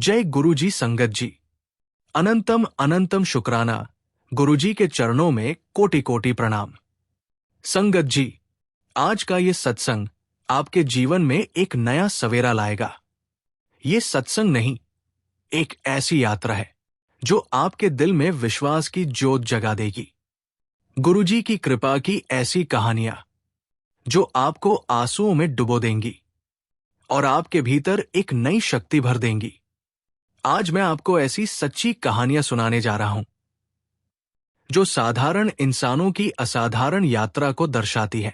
जय गुरुजी संगत जी। अनंतम अनंतम शुक्राना। गुरुजी के चरणों में कोटि कोटि प्रणाम। संगत जी, आज का ये सत्संग आपके जीवन में एक नया सवेरा लाएगा। ये सत्संग नहीं, एक ऐसी यात्रा है जो आपके दिल में विश्वास की ज्योत जगा देगी। गुरुजी की कृपा की ऐसी कहानियां जो आपको आंसुओं में डुबो देंगी और आपके भीतर एक नई शक्ति भर देंगी। आज मैं आपको ऐसी सच्ची कहानियां सुनाने जा रहा हूं जो साधारण इंसानों की असाधारण यात्रा को दर्शाती है।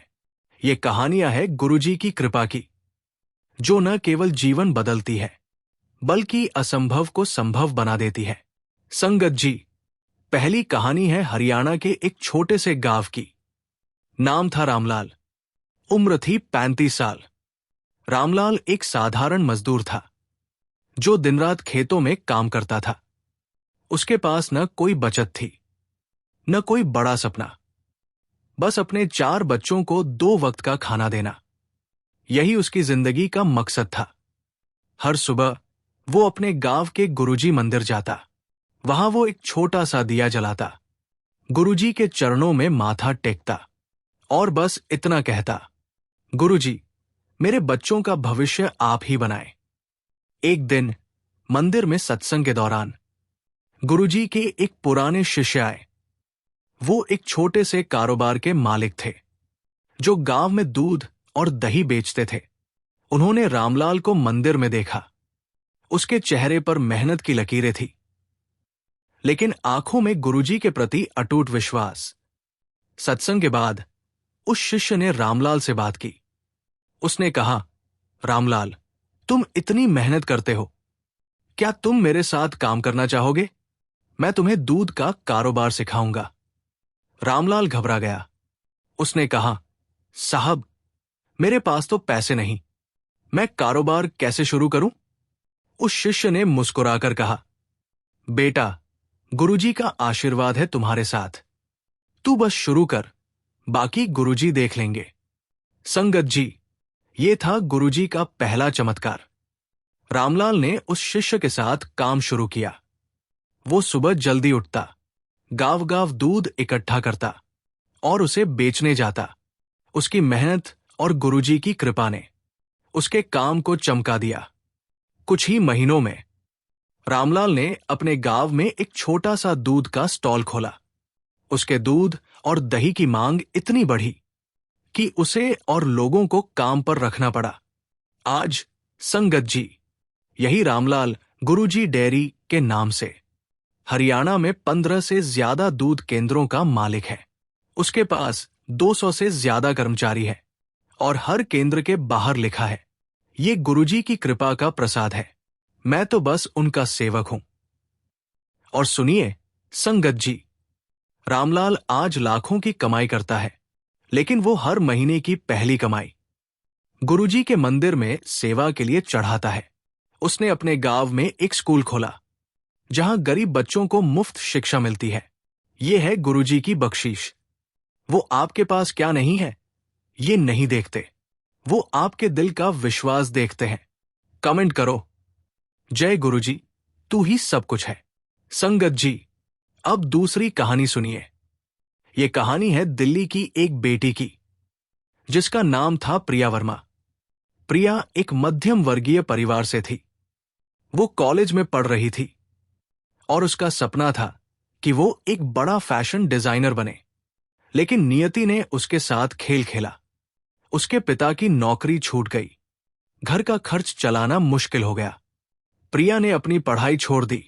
ये कहानियां है गुरुजी की कृपा की, जो न केवल जीवन बदलती है बल्कि असंभव को संभव बना देती है। संगत जी, पहली कहानी है हरियाणा के एक छोटे से गांव की। नाम था रामलाल। उम्र थी 35 साल। रामलाल एक साधारण मजदूर था जो दिन रात खेतों में काम करता था। उसके पास न कोई बचत थी, न कोई बड़ा सपना, बस अपने 4 बच्चों को 2 वक्त का खाना देना। यही उसकी जिंदगी का मकसद था। हर सुबह वो अपने गांव के गुरुजी मंदिर जाता। वहां वो एक छोटा सा दिया जलाता, गुरुजी के चरणों में माथा टेकता और बस इतना कहता, गुरुजी, मेरे बच्चों का भविष्य आप ही बनाए। एक दिन मंदिर में सत्संग के दौरान गुरुजी के एक पुराने शिष्य आए। वो एक छोटे से कारोबार के मालिक थे जो गांव में दूध और दही बेचते थे। उन्होंने रामलाल को मंदिर में देखा। उसके चेहरे पर मेहनत की लकीरें थी, लेकिन आंखों में गुरुजी के प्रति अटूट विश्वास। सत्संग के बाद उस शिष्य ने रामलाल से बात की। उसने कहा, रामलाल, तुम इतनी मेहनत करते हो, क्या तुम मेरे साथ काम करना चाहोगे? मैं तुम्हें दूध का कारोबार सिखाऊंगा। रामलाल घबरा गया। उसने कहा, साहब, मेरे पास तो पैसे नहीं, मैं कारोबार कैसे शुरू करूं? उस शिष्य ने मुस्कुराकर कहा, बेटा, गुरुजी का आशीर्वाद है तुम्हारे साथ, तू बस शुरू कर, बाकी गुरुजी देख लेंगे। संगत जी, ये था गुरुजी का पहला चमत्कार। रामलाल ने उस शिष्य के साथ काम शुरू किया। वो सुबह जल्दी उठता, गांव गांव दूध इकट्ठा करता और उसे बेचने जाता। उसकी मेहनत और गुरुजी की कृपा ने उसके काम को चमका दिया। कुछ ही महीनों में रामलाल ने अपने गांव में एक छोटा सा दूध का स्टॉल खोला। उसके दूध और दही की मांग इतनी बढ़ी कि उसे और लोगों को काम पर रखना पड़ा। आज संगत जी, यही रामलाल गुरुजी डेयरी के नाम से हरियाणा में 15 से ज्यादा दूध केंद्रों का मालिक है। उसके पास 200 से ज्यादा कर्मचारी है और हर केंद्र के बाहर लिखा है, ये गुरुजी की कृपा का प्रसाद है, मैं तो बस उनका सेवक हूं। और सुनिए संगत जी, रामलाल आज लाखों की कमाई करता है, लेकिन वो हर महीने की पहली कमाई गुरुजी के मंदिर में सेवा के लिए चढ़ाता है। उसने अपने गांव में एक स्कूल खोला जहां गरीब बच्चों को मुफ्त शिक्षा मिलती है। ये है गुरुजी की बख्शीश। वो आपके पास क्या नहीं है, ये नहीं देखते, वो आपके दिल का विश्वास देखते हैं। कमेंट करो, जय गुरुजी, तू ही सब कुछ है। संगत जी, अब दूसरी कहानी सुनिए। ये कहानी है दिल्ली की एक बेटी की, जिसका नाम था प्रिया वर्मा। प्रिया एक मध्यम वर्गीय परिवार से थी। वो कॉलेज में पढ़ रही थी और उसका सपना था कि वो एक बड़ा फैशन डिजाइनर बने, लेकिन नियति ने उसके साथ खेल खेला। उसके पिता की नौकरी छूट गई, घर का खर्च चलाना मुश्किल हो गया। प्रिया ने अपनी पढ़ाई छोड़ दी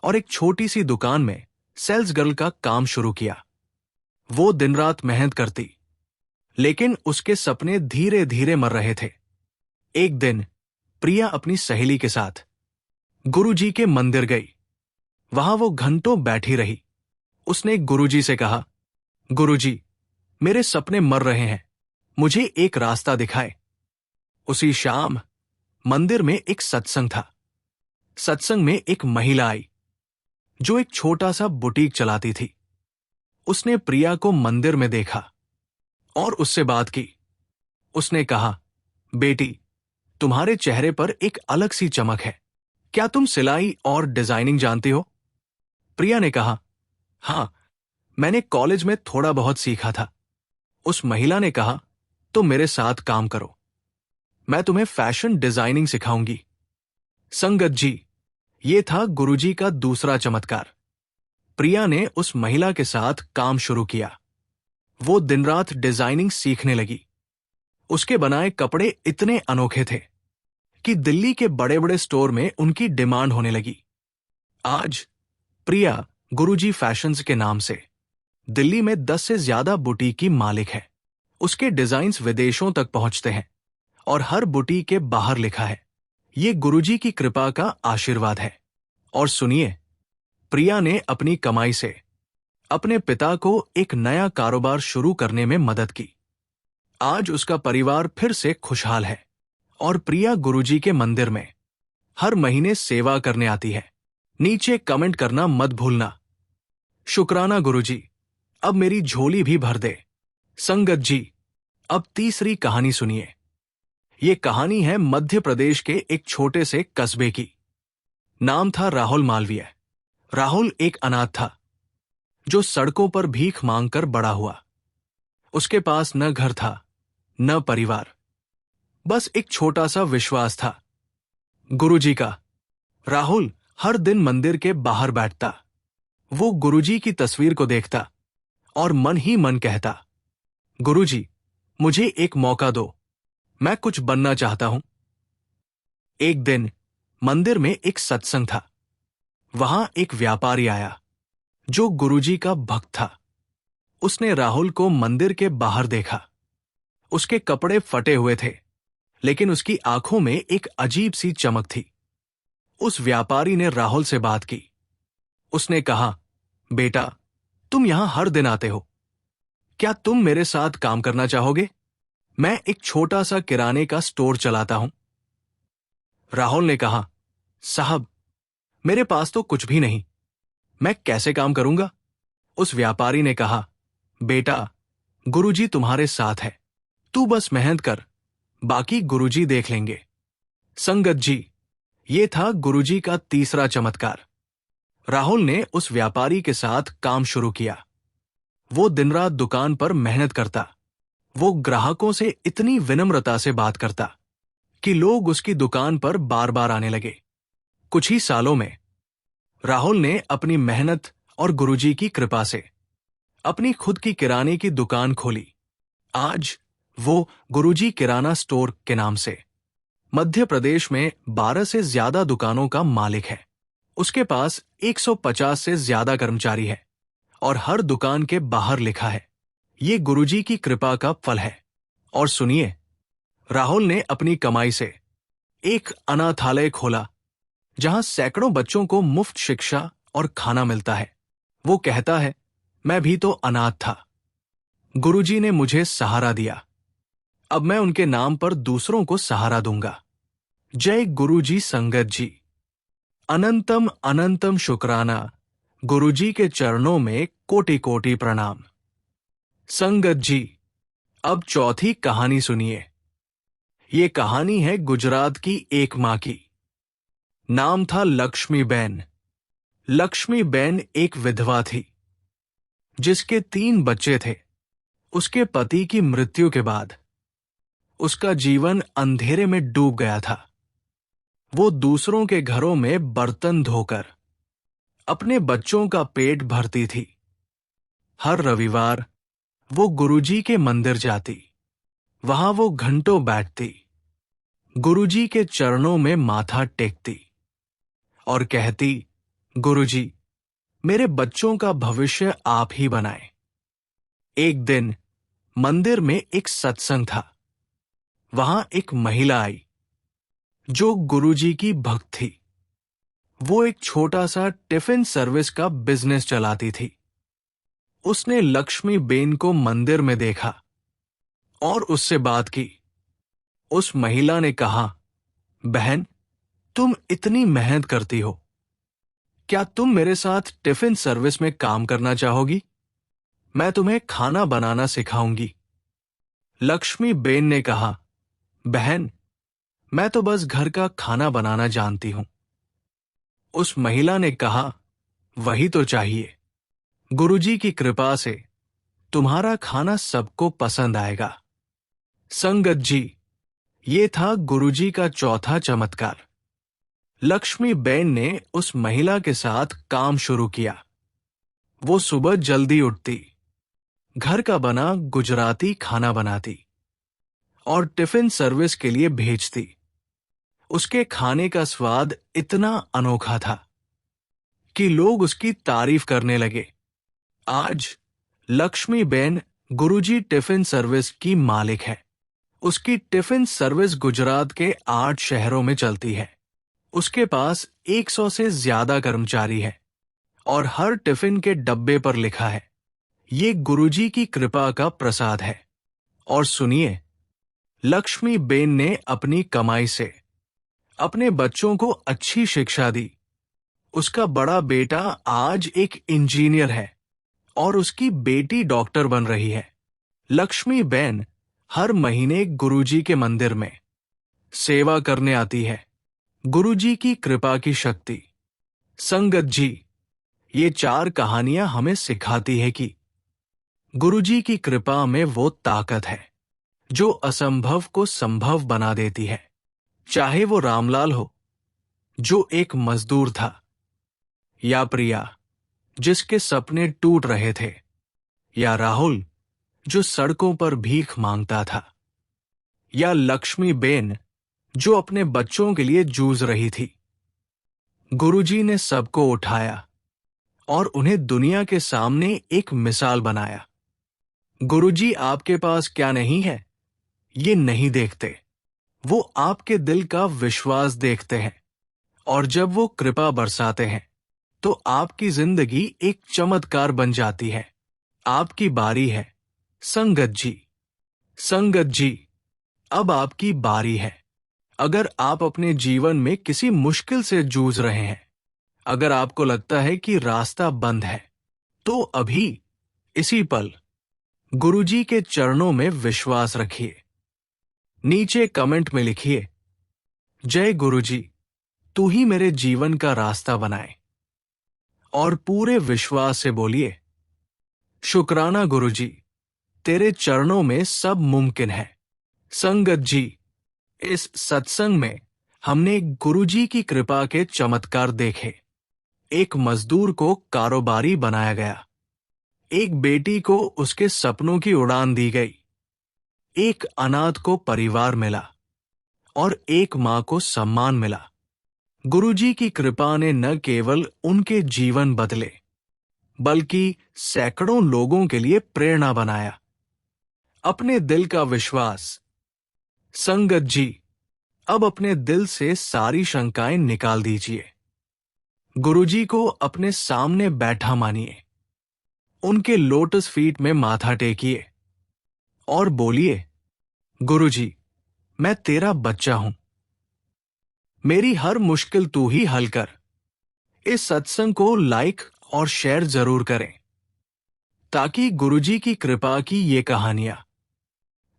और एक छोटी सी दुकान में सेल्स गर्ल का काम शुरू किया। वो दिन रात मेहनत करती, लेकिन उसके सपने धीरे धीरे मर रहे थे। एक दिन प्रिया अपनी सहेली के साथ गुरुजी के मंदिर गई। वहां वो घंटों बैठी रही। उसने गुरुजी से कहा, गुरुजी, मेरे सपने मर रहे हैं, मुझे एक रास्ता दिखाए। उसी शाम मंदिर में एक सत्संग था। सत्संग में एक महिला आई जो एक छोटा सा बुटीक चलाती थी। उसने प्रिया को मंदिर में देखा और उससे बात की। उसने कहा, बेटी, तुम्हारे चेहरे पर एक अलग सी चमक है, क्या तुम सिलाई और डिजाइनिंग जानती हो? प्रिया ने कहा, हाँ, मैंने कॉलेज में थोड़ा बहुत सीखा था। उस महिला ने कहा, तो मेरे साथ काम करो, मैं तुम्हें फैशन डिजाइनिंग सिखाऊंगी। संगत जी, ये था गुरुजी का दूसरा चमत्कार। प्रिया ने उस महिला के साथ काम शुरू किया। वो दिन रात डिजाइनिंग सीखने लगी। उसके बनाए कपड़े इतने अनोखे थे कि दिल्ली के बड़े बड़े स्टोर में उनकी डिमांड होने लगी। आज प्रिया गुरुजी फैशंस के नाम से दिल्ली में 10 से ज्यादा बुटीक की मालिक है। उसके डिजाइन्स विदेशों तक पहुंचते हैं और हर बुटीक के बाहर लिखा है, ये गुरुजी की कृपा का आशीर्वाद है। और सुनिए, प्रिया ने अपनी कमाई से अपने पिता को एक नया कारोबार शुरू करने में मदद की। आज उसका परिवार फिर से खुशहाल है और प्रिया गुरुजी के मंदिर में हर महीने सेवा करने आती है। नीचे कमेंट करना मत भूलना। शुक्राना गुरुजी, अब मेरी झोली भी भर दे। संगत जी, अब तीसरी कहानी सुनिए। ये कहानी है मध्य प्रदेश के एक छोटे से कस्बे की। नाम था राहुल मालवीय। राहुल एक अनाथ था जो सड़कों पर भीख मांगकर बड़ा हुआ। उसके पास न घर था न परिवार, बस एक छोटा सा विश्वास था, गुरुजी का। राहुल हर दिन मंदिर के बाहर बैठता। वो गुरुजी की तस्वीर को देखता और मन ही मन कहता, गुरुजी, मुझे एक मौका दो, मैं कुछ बनना चाहता हूं। एक दिन मंदिर में एक सत्संग था। वहां एक व्यापारी आया जो गुरुजी का भक्त था। उसने राहुल को मंदिर के बाहर देखा। उसके कपड़े फटे हुए थे, लेकिन उसकी आंखों में एक अजीब सी चमक थी। उस व्यापारी ने राहुल से बात की। उसने कहा, बेटा, तुम यहां हर दिन आते हो, क्या तुम मेरे साथ काम करना चाहोगे? मैं एक छोटा सा किराने का स्टोर चलाता हूं। राहुल ने कहा, साहब, मेरे पास तो कुछ भी नहीं, मैं कैसे काम करूंगा? उस व्यापारी ने कहा, बेटा, गुरुजी तुम्हारे साथ है, तू बस मेहनत कर, बाकी गुरुजी देख लेंगे। संगत जी, ये था गुरुजी का तीसरा चमत्कार। राहुल ने उस व्यापारी के साथ काम शुरू किया। वो दिन रात दुकान पर मेहनत करता। वो ग्राहकों से इतनी विनम्रता से बात करता कि लोग उसकी दुकान पर बार बार आने लगे। कुछ ही सालों में राहुल ने अपनी मेहनत और गुरुजी की कृपा से अपनी खुद की किराने की दुकान खोली। आज वो गुरुजी किराना स्टोर के नाम से मध्य प्रदेश में 12 से ज्यादा दुकानों का मालिक है। उसके पास 150 से ज्यादा कर्मचारी है और हर दुकान के बाहर लिखा है, ये गुरुजी की कृपा का फल है। और सुनिए, राहुल ने अपनी कमाई से एक अनाथालय खोला जहां सैकड़ों बच्चों को मुफ्त शिक्षा और खाना मिलता है। वो कहता है, मैं भी तो अनाथ था, गुरुजी ने मुझे सहारा दिया, अब मैं उनके नाम पर दूसरों को सहारा दूंगा। जय गुरुजी। संगत जी, अनंतम अनंतम शुक्राना, गुरुजी के चरणों में कोटि कोटि प्रणाम। संगत जी, अब चौथी कहानी सुनिए। ये कहानी है गुजरात की एक मां की। नाम था लक्ष्मीबेन। लक्ष्मीबेन एक विधवा थी जिसके 3 बच्चे थे। उसके पति की मृत्यु के बाद उसका जीवन अंधेरे में डूब गया था। वो दूसरों के घरों में बर्तन धोकर अपने बच्चों का पेट भरती थी। हर रविवार वो गुरुजी के मंदिर जाती। वहां वो घंटों बैठती, गुरुजी के चरणों में माथा टेकती और कहती, गुरुजी, मेरे बच्चों का भविष्य आप ही बनाएं। एक दिन मंदिर में एक सत्संग था। वहां एक महिला आई जो गुरुजी की भक्त थी। वो एक छोटा सा टिफिन सर्विस का बिजनेस चलाती थी। उसने लक्ष्मीबेन को मंदिर में देखा और उससे बात की। उस महिला ने कहा, बहन, तुम इतनी मेहनत करती हो, क्या तुम मेरे साथ टिफिन सर्विस में काम करना चाहोगी? मैं तुम्हें खाना बनाना सिखाऊंगी। लक्ष्मीबेन ने कहा, बहन, मैं तो बस घर का खाना बनाना जानती हूं, उस महिला ने कहा, वही तो चाहिए। गुरुजी की कृपा से तुम्हारा खाना सबको पसंद आएगा। संगत जी, ये था गुरुजी का चौथा चमत्कार। लक्ष्मी बेन ने उस महिला के साथ काम शुरू किया। वो सुबह जल्दी उठती, घर का बना गुजराती खाना बनाती और टिफिन सर्विस के लिए भेजती। उसके खाने का स्वाद इतना अनोखा था कि लोग उसकी तारीफ करने लगे। आज लक्ष्मी बेन गुरुजी टिफिन सर्विस की मालिक है। उसकी टिफिन सर्विस गुजरात के 8 शहरों में चलती है। उसके पास 100 से ज्यादा कर्मचारी है और हर टिफिन के डब्बे पर लिखा है, ये गुरुजी की कृपा का प्रसाद है। और सुनिए, लक्ष्मी बेन ने अपनी कमाई से अपने बच्चों को अच्छी शिक्षा दी। उसका बड़ा बेटा आज एक इंजीनियर है और उसकी बेटी डॉक्टर बन रही है। लक्ष्मी बेन हर महीने गुरुजी के मंदिर में सेवा करने आती है। गुरुजी की कृपा की शक्ति। संगत जी, ये 4 कहानियां हमें सिखाती है कि गुरुजी की कृपा में वो ताकत है जो असंभव को संभव बना देती है। चाहे वो रामलाल हो, जो एक मजदूर था, या प्रिया, जिसके सपने टूट रहे थे, या राहुल, जो सड़कों पर भीख मांगता था, या लक्ष्मी बेन, जो अपने बच्चों के लिए जूझ रही थी। गुरुजी ने सबको उठाया और उन्हें दुनिया के सामने एक मिसाल बनाया। गुरुजी आपके पास क्या नहीं है, ये नहीं देखते। वो आपके दिल का विश्वास देखते हैं और जब वो कृपा बरसाते हैं तो आपकी जिंदगी एक चमत्कार बन जाती है। आपकी बारी है। संगत जी, संगत जी, अब आपकी बारी है। अगर आप अपने जीवन में किसी मुश्किल से जूझ रहे हैं, अगर आपको लगता है कि रास्ता बंद है, तो अभी इसी पल गुरुजी के चरणों में विश्वास रखिए। नीचे कमेंट में लिखिए, जय गुरुजी, तू ही मेरे जीवन का रास्ता बनाए। और पूरे विश्वास से बोलिए, शुक्राना गुरुजी, तेरे चरणों में सब मुमकिन है। संगत जी, इस सत्संग में हमने गुरुजी की कृपा के चमत्कार देखे। एक मजदूर को कारोबारी बनाया गया, एक बेटी को उसके सपनों की उड़ान दी गई, एक अनाथ को परिवार मिला और एक मां को सम्मान मिला। गुरुजी की कृपा ने न केवल उनके जीवन बदले, बल्कि सैकड़ों लोगों के लिए प्रेरणा बनाया। अपने दिल का विश्वास। संगत जी, अब अपने दिल से सारी शंकाएं निकाल दीजिए। गुरुजी को अपने सामने बैठा मानिए, उनके लोटस फीट में माथा टेकिए और बोलिए, गुरुजी, मैं तेरा बच्चा हूं। मेरी हर मुश्किल तू ही हल कर। इस सत्संग को लाइक और शेयर जरूर करें ताकि गुरुजी की कृपा की ये कहानियां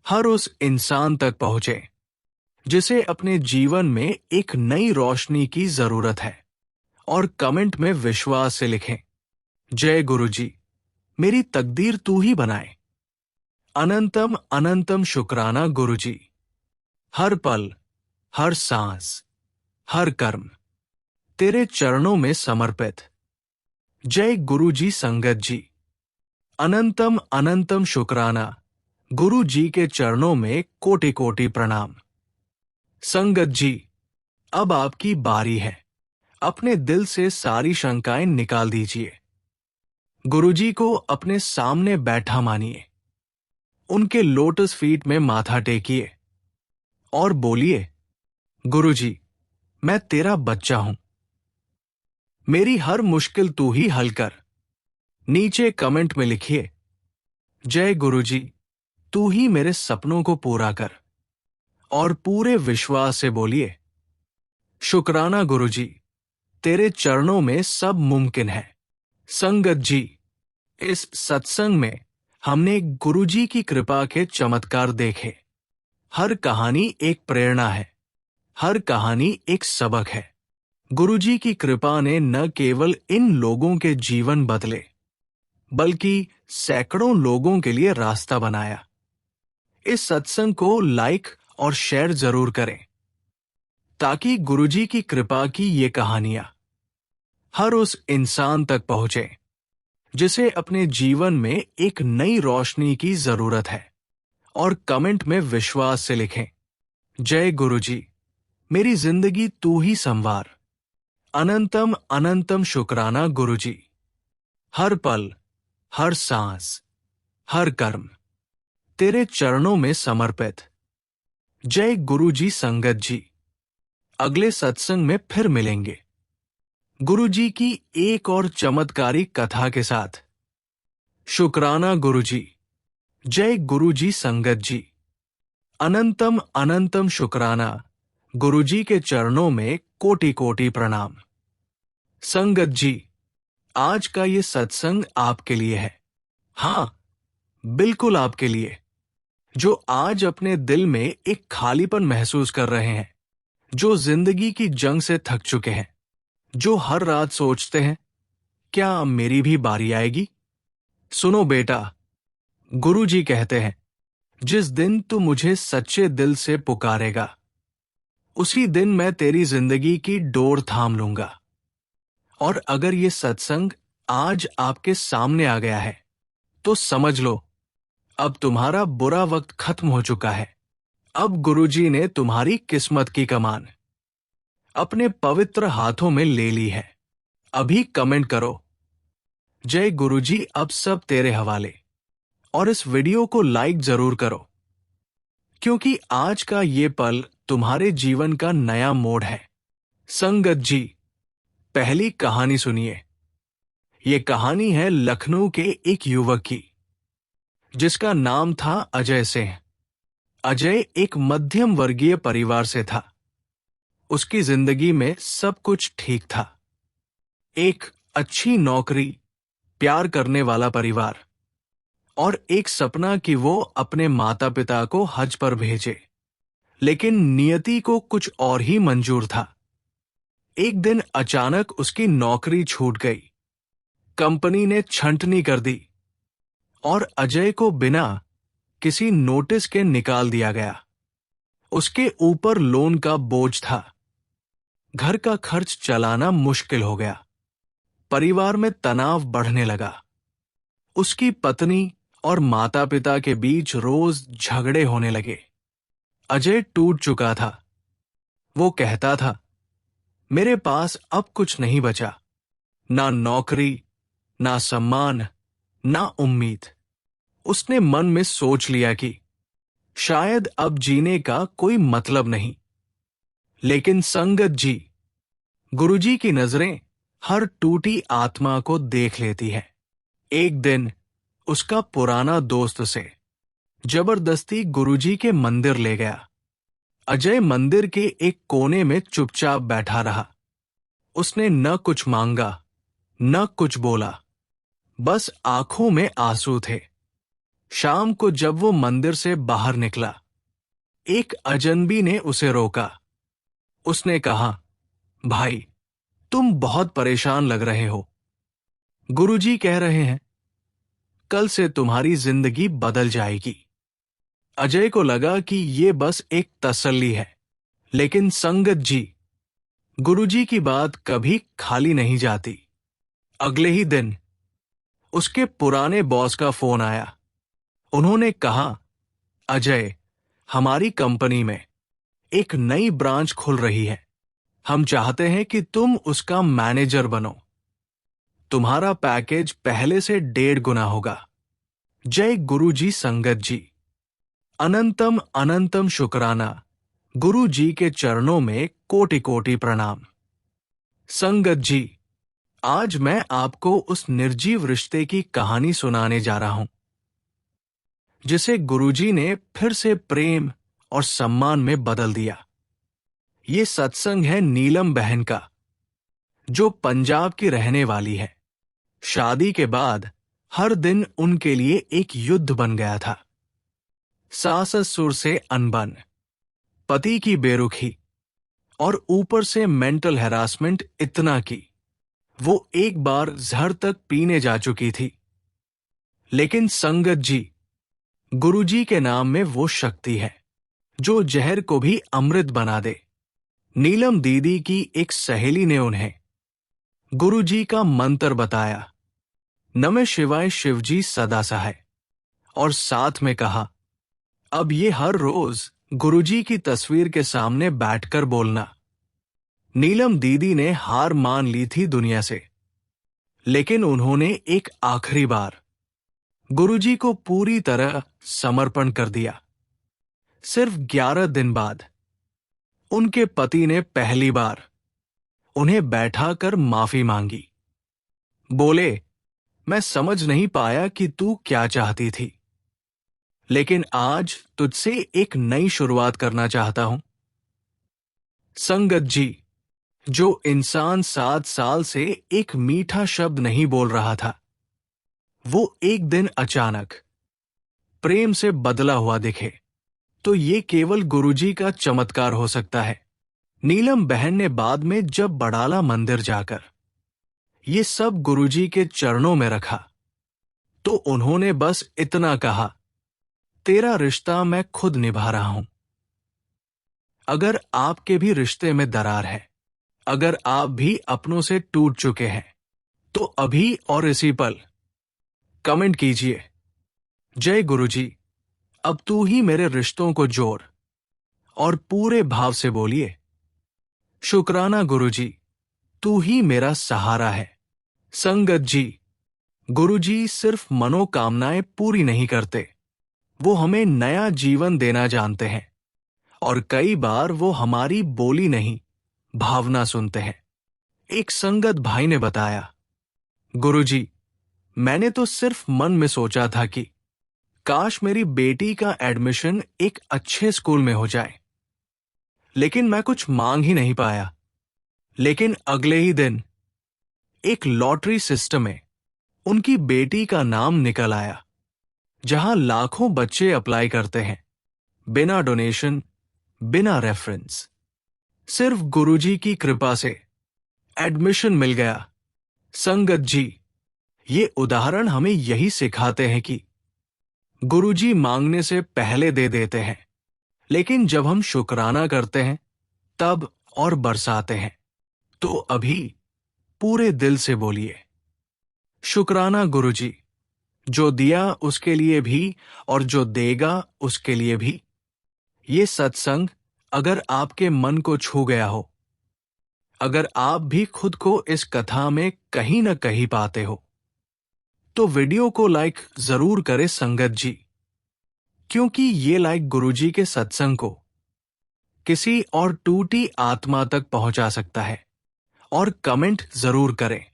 हर उस इंसान तक पहुंचे जिसे अपने जीवन में एक नई रोशनी की जरूरत है। और कमेंट में विश्वास से लिखें, जय गुरुजी, मेरी तकदीर तू ही बनाए। अनंतम अनंतम शुक्राना गुरुजी। हर पल, हर सांस, हर कर्म तेरे चरणों में समर्पित। जय गुरुजी। संगत जी, अनंतम अनंतम शुक्राना। गुरु जी के चरणों में कोटि कोटि प्रणाम। संगत जी, अब आपकी बारी है। अपने दिल से सारी शंकाएं निकाल दीजिए। गुरुजी को अपने सामने बैठा मानिए, उनके लोटस फीट में माथा टेकिए और बोलिए, गुरुजी, मैं तेरा बच्चा हूं। मेरी हर मुश्किल तू ही हल कर। नीचे कमेंट में लिखिए, जय गुरुजी, तू ही मेरे सपनों को पूरा कर। और पूरे विश्वास से बोलिए, शुक्राना गुरुजी, तेरे चरणों में सब मुमकिन है। संगत जी, इस सत्संग में हमने गुरुजी की कृपा के चमत्कार देखे। हर कहानी एक प्रेरणा है, हर कहानी एक सबक है। गुरुजी की कृपा ने न केवल इन लोगों के जीवन बदले, बल्कि सैकड़ों लोगों के लिए रास्ता बनाया। इस सत्संग को लाइक और शेयर जरूर करें, ताकि गुरुजी की कृपा की ये कहानियां हर उस इंसान तक पहुंचे जिसे अपने जीवन में एक नई रोशनी की जरूरत है। और कमेंट में विश्वास से लिखें, जय गुरुजी, मेरी जिंदगी तू ही संवार। अनंतम अनंतम शुक्राना गुरुजी। हर पल, हर सांस, हर कर्म तेरे चरणों में समर्पित। जय गुरुजी संगत जी। अगले सत्संग में फिर मिलेंगे गुरुजी की एक और चमत्कारी कथा के साथ। शुक्राना गुरुजी। जय गुरुजी संगत जी। अनंतम अनंतम शुक्राना गुरुजी के चरणों में कोटि कोटि प्रणाम। संगत जी, आज का ये सत्संग आपके लिए है। हाँ, बिल्कुल आपके लिए, जो आज अपने दिल में एक खालीपन महसूस कर रहे हैं, जो जिंदगी की जंग से थक चुके हैं, जो हर रात सोचते हैं, क्या मेरी भी बारी आएगी? सुनो बेटा, गुरुजी कहते हैं, जिस दिन तू मुझे सच्चे दिल से पुकारेगा, उसी दिन मैं तेरी जिंदगी की डोर थाम लूंगा। और अगर ये सत्संग आज आपके सामने आ गया है, तो समझ लो, अब तुम्हारा बुरा वक्त खत्म हो चुका है। अब गुरुजी ने तुम्हारी किस्मत की कमान अपने पवित्र हाथों में ले ली है। अभी कमेंट करो, जय गुरुजी, अब सब तेरे हवाले। और इस वीडियो को लाइक जरूर करो, क्योंकि आज का ये पल तुम्हारे जीवन का नया मोड़ है। संगत जी, पहली कहानी सुनिए। ये कहानी है लखनऊ के एक युवक की, जिसका नाम था अजय सिंह। अजय एक मध्यम वर्गीय परिवार से था। उसकी जिंदगी में सब कुछ ठीक था। एक अच्छी नौकरी, प्यार करने वाला परिवार और एक सपना कि वो अपने माता पिता को हज पर भेजे। लेकिन नियति को कुछ और ही मंजूर था। एक दिन अचानक उसकी नौकरी छूट गई। कंपनी ने छंटनी कर दी और अजय को बिना किसी नोटिस के निकाल दिया गया। उसके ऊपर लोन का बोझ था। घर का खर्च चलाना मुश्किल हो गया। परिवार में तनाव बढ़ने लगा। उसकी पत्नी और माता पिता के बीच रोज झगड़े होने लगे। अजय टूट चुका था। वो कहता था, मेरे पास अब कुछ नहीं बचा, ना नौकरी, ना सम्मान, ना उम्मीद। उसने मन में सोच लिया कि शायद अब जीने का कोई मतलब नहीं। लेकिन संगत जी, गुरुजी की नजरें हर टूटी आत्मा को देख लेती है। एक दिन उसका पुराना दोस्त उसे जबरदस्ती गुरुजी के मंदिर ले गया। अजय मंदिर के एक कोने में चुपचाप बैठा रहा। उसने न कुछ मांगा, न कुछ बोला, बस आंखों में आंसू थे। शाम को जब वो मंदिर से बाहर निकला, एक अजनबी ने उसे रोका। उसने कहा, भाई, तुम बहुत परेशान लग रहे हो। गुरुजी कह रहे हैं, कल से तुम्हारी जिंदगी बदल जाएगी। अजय को लगा कि ये बस एक तसल्ली है। लेकिन संगत जी, गुरुजी की बात कभी खाली नहीं जाती। अगले ही दिन उसके पुराने बॉस का फोन आया। उन्होंने कहा, अजय, हमारी कंपनी में एक नई ब्रांच खुल रही है। हम चाहते हैं कि तुम उसका मैनेजर बनो। तुम्हारा पैकेज पहले से 1.5 गुना होगा। जय गुरुजी संगत जी। अनंतम अनंतम शुक्राना गुरु जी के चरणों में कोटि कोटि प्रणाम। संगत जी, आज मैं आपको उस निर्जीव रिश्ते की कहानी सुनाने जा रहा हूं, जिसे गुरुजी ने फिर से प्रेम और सम्मान में बदल दिया। ये सत्संग है नीलम बहन का, जो पंजाब की रहने वाली है। शादी के बाद हर दिन उनके लिए एक युद्ध बन गया था। सास ससुर से अनबन, पति की बेरुखी और ऊपर से मेंटल हैरासमेंट इतना की वो एक बार जहर तक पीने जा चुकी थी। लेकिन संगत जी, गुरुजी के नाम में वो शक्ति है जो जहर को भी अमृत बना दे। नीलम दीदी की एक सहेली ने उन्हें गुरुजी का मंत्र बताया, नमः शिवाय शिवजी सदा सहाय, और साथ में कहा, अब ये हर रोज गुरुजी की तस्वीर के सामने बैठकर बोलना। नीलम दीदी ने हार मान ली थी दुनिया से, लेकिन उन्होंने एक आखिरी बार गुरुजी को पूरी तरह समर्पण कर दिया। सिर्फ 11 दिन बाद उनके पति ने पहली बार उन्हें बैठाकर माफी मांगी। बोले, मैं समझ नहीं पाया कि तू क्या चाहती थी, लेकिन आज तुझसे एक नई शुरुआत करना चाहता हूं। संगत जी, जो इंसान 7 साल से एक मीठा शब्द नहीं बोल रहा था, वो एक दिन अचानक प्रेम से बदला हुआ दिखे, तो ये केवल गुरुजी का चमत्कार हो सकता है। नीलम बहन ने बाद में जब बड़ाला मंदिर जाकर ये सब गुरुजी के चरणों में रखा, तो उन्होंने बस इतना कहा, तेरा रिश्ता मैं खुद निभा रहा हूं। अगर आपके भी रिश्ते में दरार है, अगर आप भी अपनों से टूट चुके हैं, तो अभी और इसी पल कमेंट कीजिए, जय गुरुजी, अब तू ही मेरे रिश्तों को जोड़, और पूरे भाव से बोलिए, शुक्राना गुरुजी, तू ही मेरा सहारा है। संगत जी, गुरुजी सिर्फ मनोकामनाएं पूरी नहीं करते, वो हमें नया जीवन देना जानते हैं, और कई बार वो हमारी बोली नहीं, भावना सुनते हैं। एक संगत भाई ने बताया, गुरुजी, मैंने तो सिर्फ मन में सोचा था कि काश मेरी बेटी का एडमिशन एक अच्छे स्कूल में हो जाए, लेकिन मैं कुछ मांग ही नहीं पाया। लेकिन अगले ही दिन एक लॉटरी सिस्टम में उनकी बेटी का नाम निकल आया, जहां लाखों बच्चे अप्लाई करते हैं, बिना डोनेशन, बिना रेफरेंस। सिर्फ गुरुजी की कृपा से एडमिशन मिल गया। संगत जी, ये उदाहरण हमें यही सिखाते हैं कि गुरुजी मांगने से पहले दे देते हैं, लेकिन जब हम शुक्राना करते हैं तब और बरसाते हैं। तो अभी पूरे दिल से बोलिए, शुक्राना गुरुजी, जो दिया उसके लिए भी और जो देगा उसके लिए भी। ये सत्संग अगर आपके मन को छू गया हो, अगर आप भी खुद को इस कथा में कहीं न कहीं पाते हो, तो वीडियो को लाइक जरूर करें संगत जी, क्योंकि ये लाइक गुरुजी के सत्संग को किसी और टूटी आत्मा तक पहुंचा सकता है। और कमेंट जरूर करें,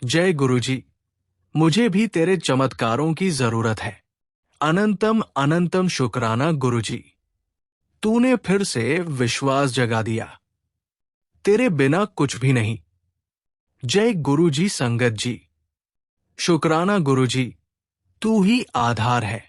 जय गुरुजी, मुझे भी तेरे चमत्कारों की जरूरत है। अनंतम अनंतम शुक्राना गुरुजी, तूने फिर से विश्वास जगा दिया, तेरे बिना कुछ भी नहीं। जय गुरुजी संगत जी, शुक्राना गुरुजी, तू ही आधार है।